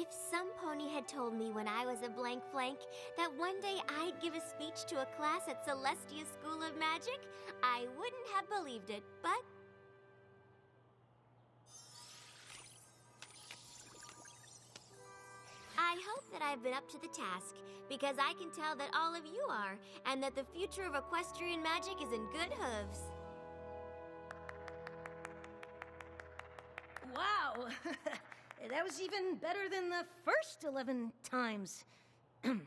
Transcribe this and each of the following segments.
If some pony had told me when I was a blank flank that one day I'd give a speech to a class at Celestia School of Magic, I wouldn't have believed it, but... I hope that I've been up to the task, because I can tell that all of you are, and that the future of equestrian magic is in good hooves. Wow! That was even better than the first 11 times. I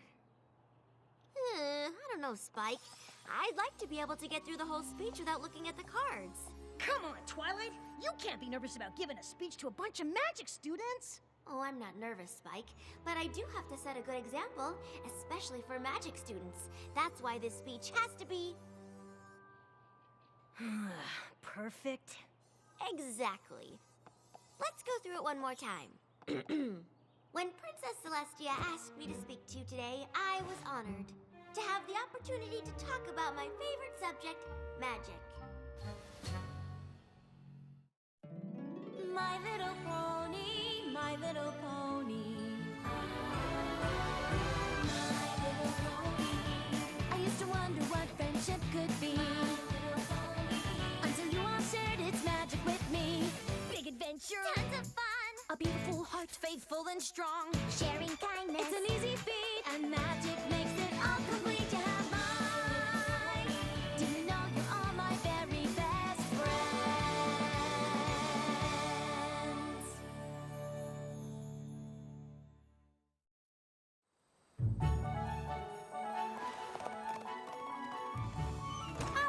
don't know, Spike. I'd like to be able to get through the whole speech without looking at the cards. Come on, Twilight! You can't be nervous about giving a speech to a bunch of magic students! Oh, I'm not nervous, Spike, but I do have to set a good example, especially for magic students. That's why this speech has to be... Perfect. Exactly. Let's go through it one more time. When Princess Celestia asked me to speak to you today, I was honored to have the opportunity to talk about my favorite subject, magic. My little pony, my little pony. My little pony. I used to wonder what friendship could be. Until you all shared its magic with me. Big adventure. Tons of fun. A beautiful heart, faithful and strong. Sharing kindness. It's an easy feat. And magic makes it all complete. You have mine. Do you know you're all my very best friends?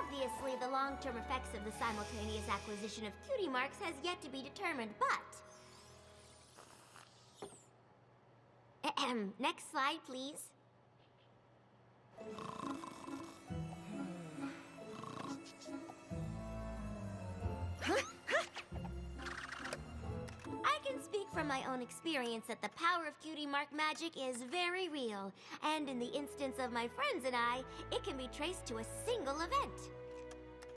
Obviously, the long-term effects of the simultaneous acquisition of cutie marks has yet to be determined, but... Next slide, please. I can speak from my own experience that the power of cutie mark magic is very real, and in the instance of my friends and I, it can be traced to a single event.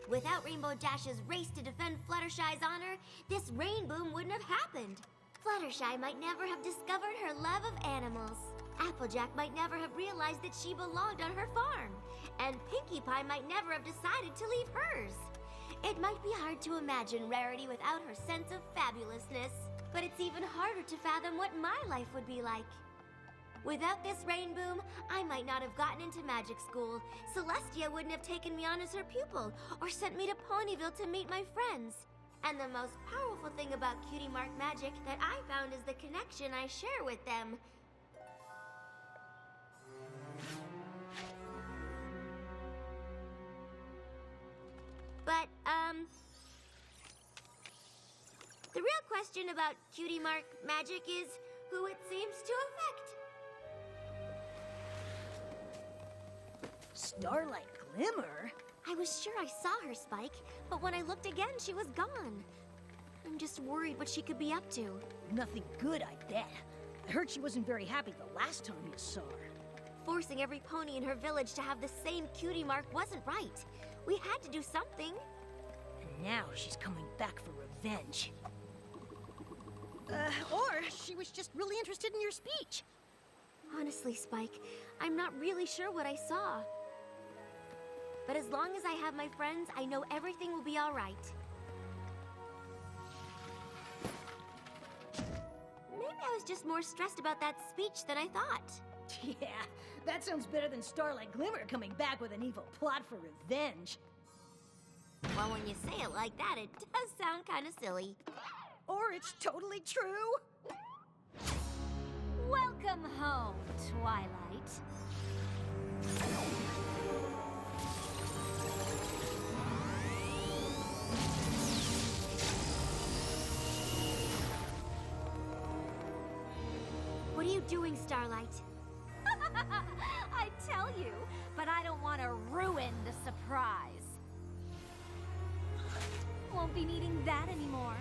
Without Rainbow Dash's race to defend Fluttershy's honor, this rain boom wouldn't have happened. Fluttershy might never have discovered her love of animals. Applejack might never have realized that she belonged on her farm. And Pinkie Pie might never have decided to leave hers. It might be hard to imagine Rarity without her sense of fabulousness, but it's even harder to fathom what my life would be like. Without this rain boom, I might not have gotten into magic school. Celestia wouldn't have taken me on as her pupil, or sent me to Ponyville to meet my friends. And the most powerful thing about cutie mark magic that I found is the connection I share with them. But, the real question about cutie mark magic is who it seems to affect. Starlight Glimmer? I was sure I saw her, Spike, but when I looked again, she was gone. I'm just worried what she could be up to. Nothing good, I bet. I heard she wasn't very happy the last time you saw her. Forcing every pony in her village to have the same cutie mark wasn't right. We had to do something. And now she's coming back for revenge. Or she was just really interested in your speech. Honestly, Spike, I'm not really sure what I saw. But as long as I have my friends, I know everything will be all right. Maybe I was just more stressed about that speech than I thought. Yeah, that sounds better than Starlight Glimmer coming back with an evil plot for revenge. Well, when you say it like that, it does sound kind of silly. Or it's totally true. Welcome home, Twilight. What are you doing, Starlight? I tell you, but I don't want to ruin the surprise. Won't be needing that anymore.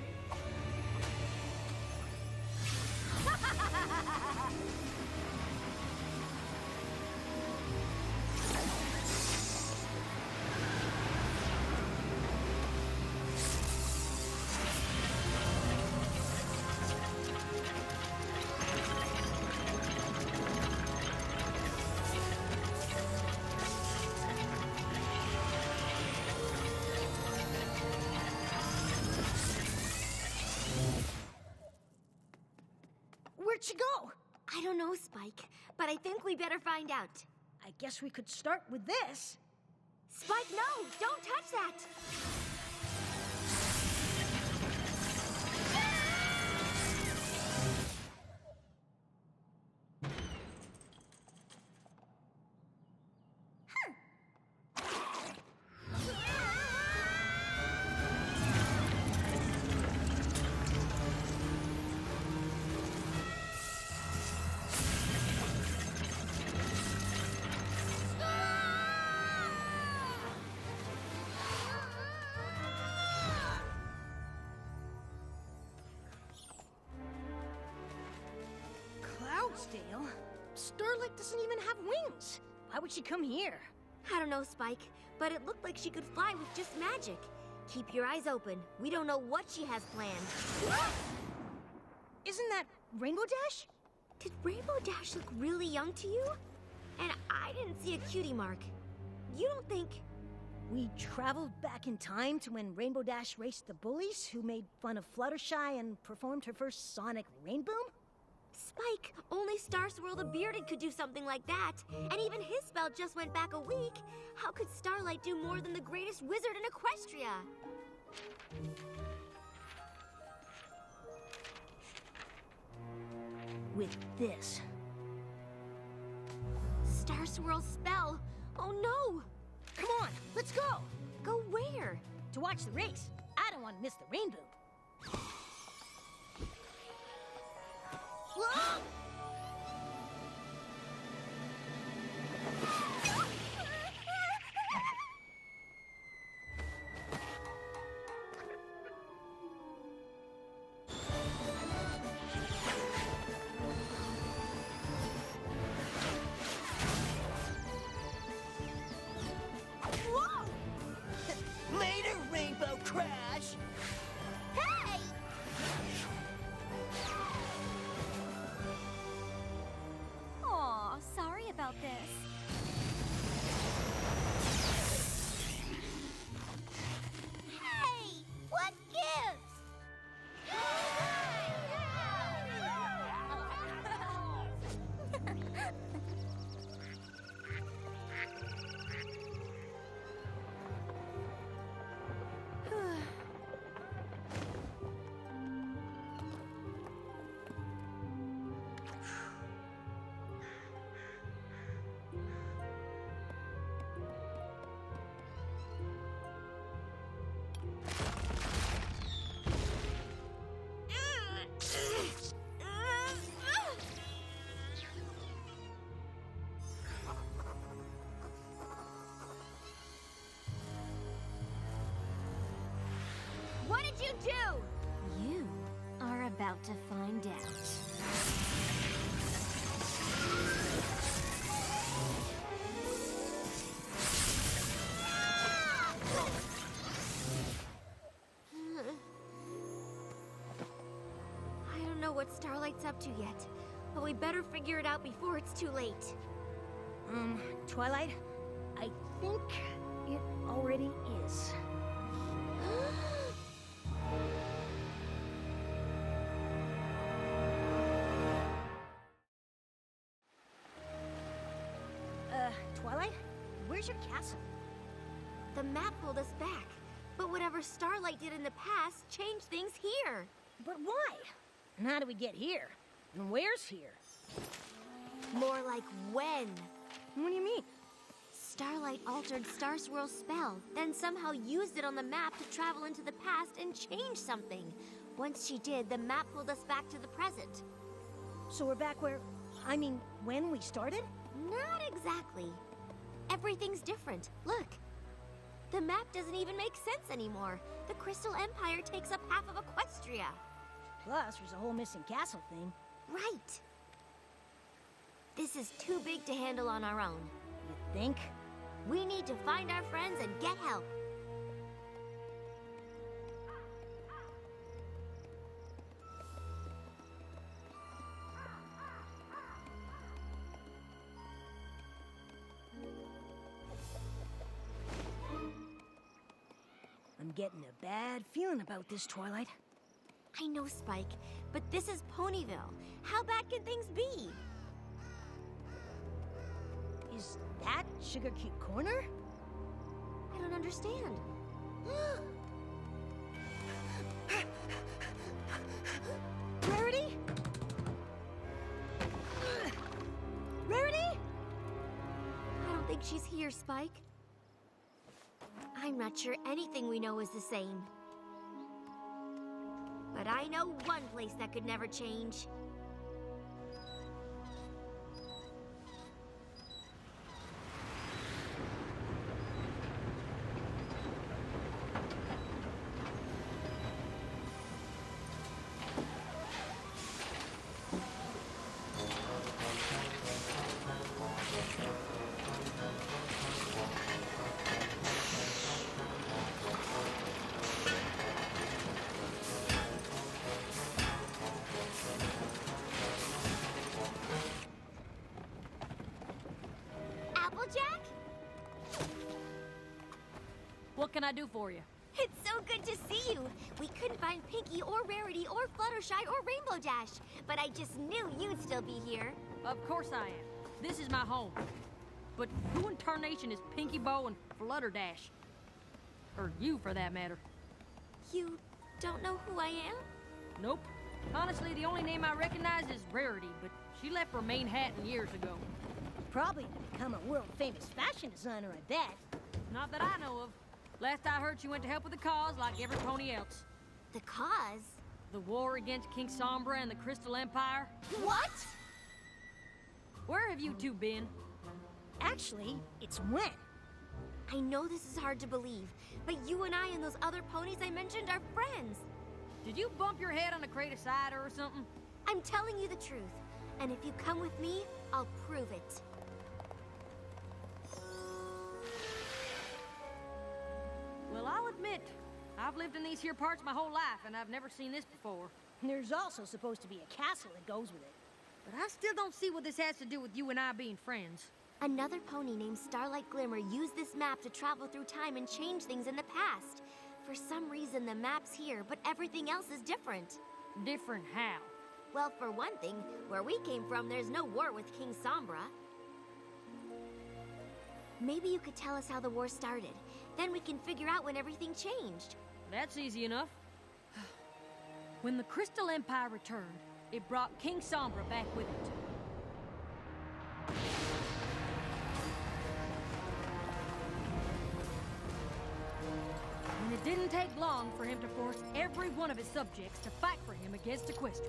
Where'd she go? I don't know, Spike, but I think we better find out. I guess we could start with this. Spike, no! Don't touch that! Cloudsdale? Starlight doesn't even have wings. Why would she come here? I don't know, Spike, but it looked like she could fly with just magic. Keep your eyes open. We don't know what she has planned. Isn't that Rainbow Dash? Did Rainbow Dash look really young to you? And I didn't see a cutie mark. You don't think... We traveled back in time to when Rainbow Dash raced the bullies who made fun of Fluttershy and performed her first sonic rain boom? Spike, only Star Swirl the Bearded could do something like that. And even his spell just went back a week. How could Starlight do more than the greatest wizard in Equestria? With this. Star Swirl's spell. Oh no! Come on, let's go! Go where? To watch the race. I don't want to miss the rain boom. Whoa! Later, Rainbow Crash! Hey! Aw, sorry about this. Hey! What gives? What did you do? You are about to find out. I don't know what Starlight's up to yet, but we better figure it out before it's too late. Twilight, I think it already is. Twilight, where's your castle? The map pulled us back, but whatever Starlight did in the past changed things here. But why? And how do we get here? And where's here? More like when. What do you mean? Starlight altered Star Swirl's spell, then somehow used it on the map to travel into the past and change something. Once she did, the map pulled us back to the present. So we're back where... I mean, when we started? Not exactly. Everything's different. Look. The map doesn't even make sense anymore. The Crystal Empire takes up half of Equestria. Plus, there's a whole missing castle thing. Right. This is too big to handle on our own. You think? We need to find our friends and get help. I'm getting a bad feeling about this, Twilight. I know, Spike, but this is Ponyville. How bad can things be? Is that Sugar Cube Corner? I don't understand. Rarity? Rarity? I don't think she's here, Spike. I'm not sure anything we know is the same. But I know one place that could never change. Applejack? What can I do for you? It's so good to see you. We couldn't find Pinkie or Rarity or Fluttershy or Rainbow Dash, but I just knew you'd still be here. Of course I am. This is my home. But who in tarnation is Pinkie Bow and Flutterdash? Or you, for that matter. You don't know who I am? Nope. Honestly, the only name I recognize is Rarity, but she left for Maine Hatton years ago. Probably to become a world-famous fashion designer, I bet. Not that I know of. Last I heard, she went to help with the cause like every pony else. The cause? The war against King Sombra and the Crystal Empire. What? Where have you two been? Actually, it's when. I know this is hard to believe, but you and I and those other ponies I mentioned are friends. Did you bump your head on a crate of cider or something? I'm telling you the truth, and if you come with me, I'll prove it. Well, I'll admit, I've lived in these here parts my whole life, and I've never seen this before. There's also supposed to be a castle that goes with it. But I still don't see what this has to do with you and I being friends. Another pony named Starlight Glimmer used this map to travel through time and change things in the past. For some reason, the map's here, but everything else is different. Different how? Well, for one thing, where we came from, there's no war with King Sombra. Maybe you could tell us how the war started. Then we can figure out when everything changed. That's easy enough. When the Crystal Empire returned, it brought King Sombra back with it. And it didn't take long for him to force every one of his subjects to fight for him against Equestria.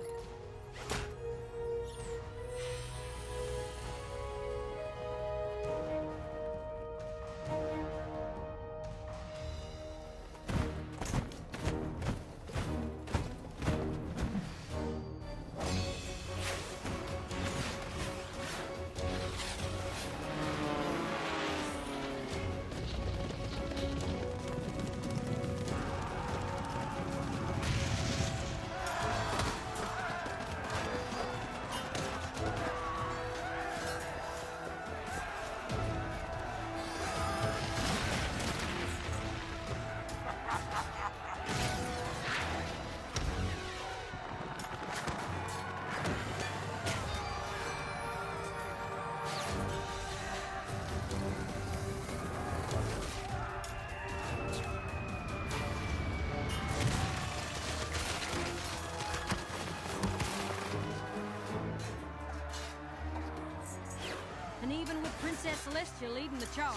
And even with Princess Celestia leading the charge,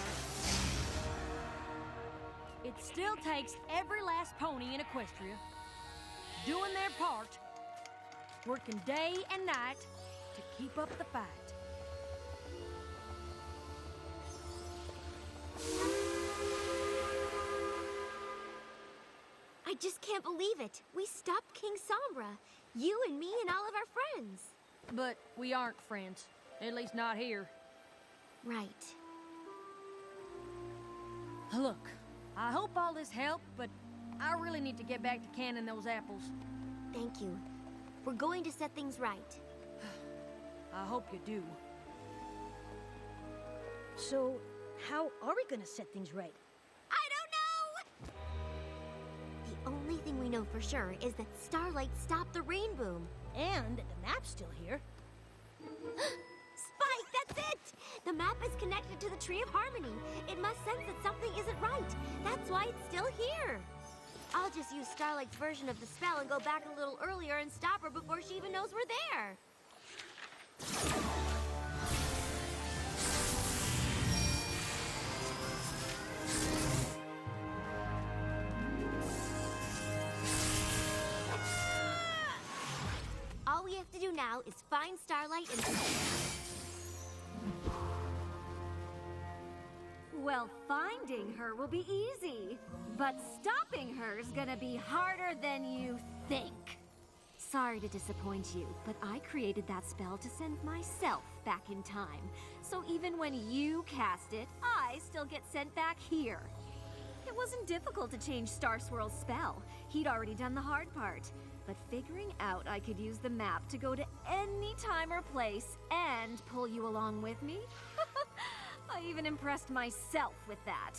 it still takes every last pony in Equestria doing their part, working day and night to keep up the fight. I just can't believe it. We stopped King Sombra. You and me and all of our friends. But we aren't friends, at least not here. Right. Look, I hope all this helped, but I really need to get back to canning those apples. Thank you. We're going to set things right. I hope you do. So, how are we gonna set things right? I don't know! The only thing we know for sure is that Starlight stopped the rain boom. And the map's still here. Spike, that's it! The map is connected to the Tree of Harmony. It must sense that something isn't right. That's why it's still here. I'll just use Starlight's version of the spell and go back a little earlier and stop her before she even knows we're there. All we have to do now is find Starlight and... Well, finding her will be easy, but stopping her's gonna be harder than you think. Sorry to disappoint you, but I created that spell to send myself back in time. So even when you cast it, I still get sent back here. It wasn't difficult to change Star Swirl's spell. He'd already done the hard part. But figuring out I could use the map to go to any time or place and pull you along with me? I even impressed myself with that.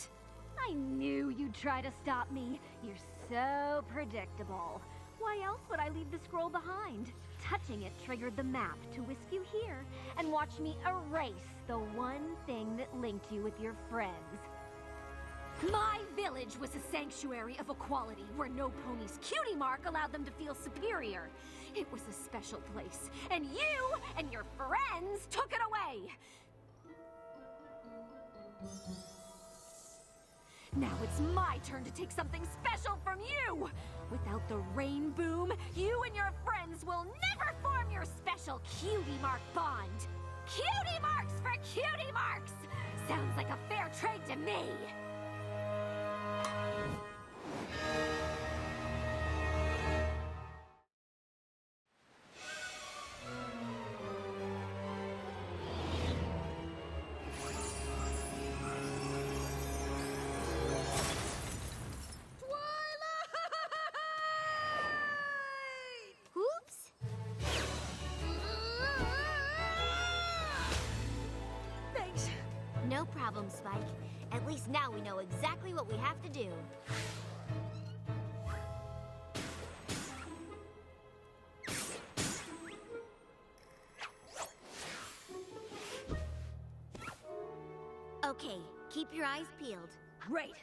I knew you'd try to stop me. You're so predictable. Why else would I leave the scroll behind? Touching it triggered the map to whisk you here and watch me erase the one thing that linked you with your friends. My village was a sanctuary of equality where no pony's cutie mark allowed them to feel superior. It was a special place, and you and your friends took it away. Now it's my turn to take something special from you! Without the rain boom, you and your friends will never form your special cutie mark bond. Cutie marks for cutie marks! Sounds like a fair trade to me! Oops! Thanks. No problem, Spike. At least now we know exactly what we have to do. Okay, keep your eyes peeled. Great.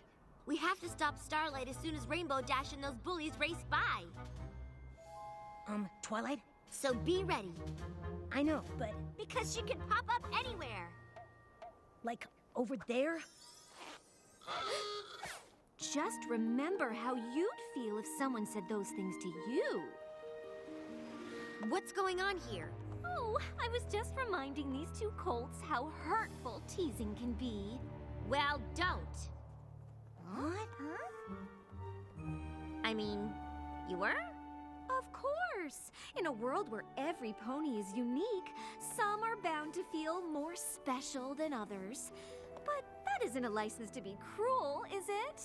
We have to stop Starlight as soon as Rainbow Dash and those bullies race by. Twilight? So be ready, I know, but because she can pop up anywhere. like over there? Just remember how you'd feel if someone said those things to you. What's going on here? Oh, I was just reminding these two colts how hurtful teasing can be. Well, don't. What? I mean, you were? Of course! In a world where every pony is unique, some are bound to feel more special than others. But that isn't a license to be cruel, is it?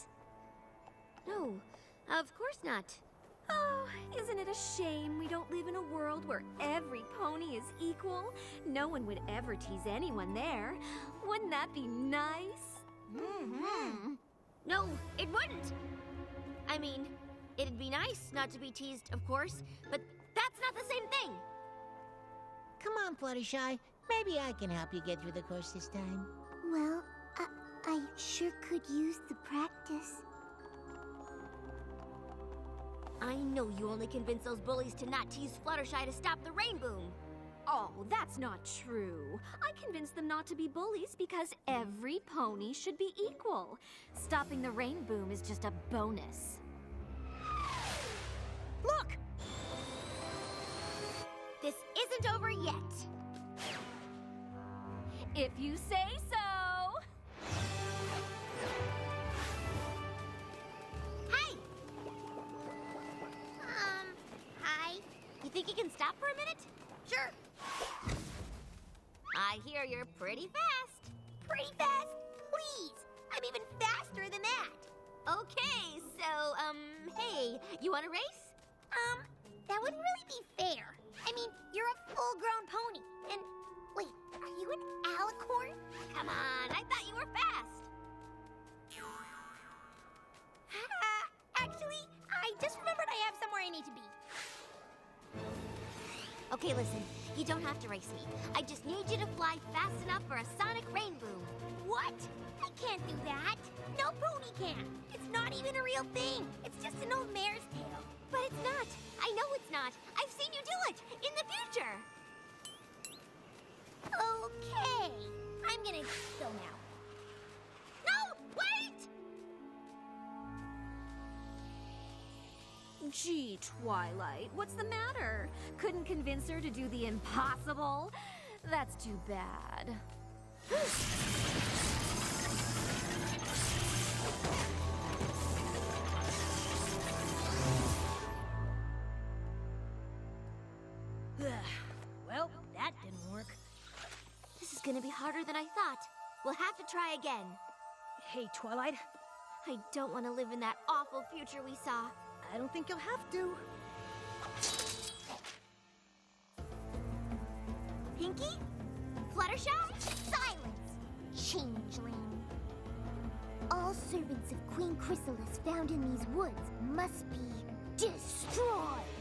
No, of course not. Oh, isn't it a shame we don't live in a world where every pony is equal? No one would ever tease anyone there. Wouldn't that be nice? Mm-hmm. No, it wouldn't. I mean, it'd be nice not to be teased, of course, but that's not the same thing. Come on, Fluttershy. Maybe I can help you get through the course this time. Well, I sure could use the practice. I know you only convinced those bullies to not tease Fluttershy to stop the rain boom. Oh, that's not true. I convinced them not to be bullies because every pony should be equal. Stopping the rain boom is just a bonus. Look! This isn't over yet. If you say so. Hey! Hi. You think you can stop for a minute? Sure. I hear you're pretty fast. Pretty fast? Please! I'm even faster than that. Okay, so, hey, you want to race? That wouldn't really be fair. I mean, you're a full-grown pony, and wait, are you an alicorn? Come on, I thought you were fast. Actually, I just remembered I need to be. Okay, listen. You don't have to race me. I just need you to fly fast enough for a sonic rainbow. What? I can't do that. No pony can. It's not even a real thing. It's just an old mare's tale. But it's not. I know it's not. I've seen you do it in the future. Okay. I'm gonna go now. No! Wait! Gee, Twilight, what's the matter? Couldn't convince her to do the impossible? That's too bad. Well, that didn't work. This is gonna be harder than I thought. We'll have to try again. Hey, Twilight, I don't want to live in that awful future we saw. I don't think you'll have to. Pinkie? Fluttershy? Silence, changeling. All servants of Queen Chrysalis found in these woods must be destroyed.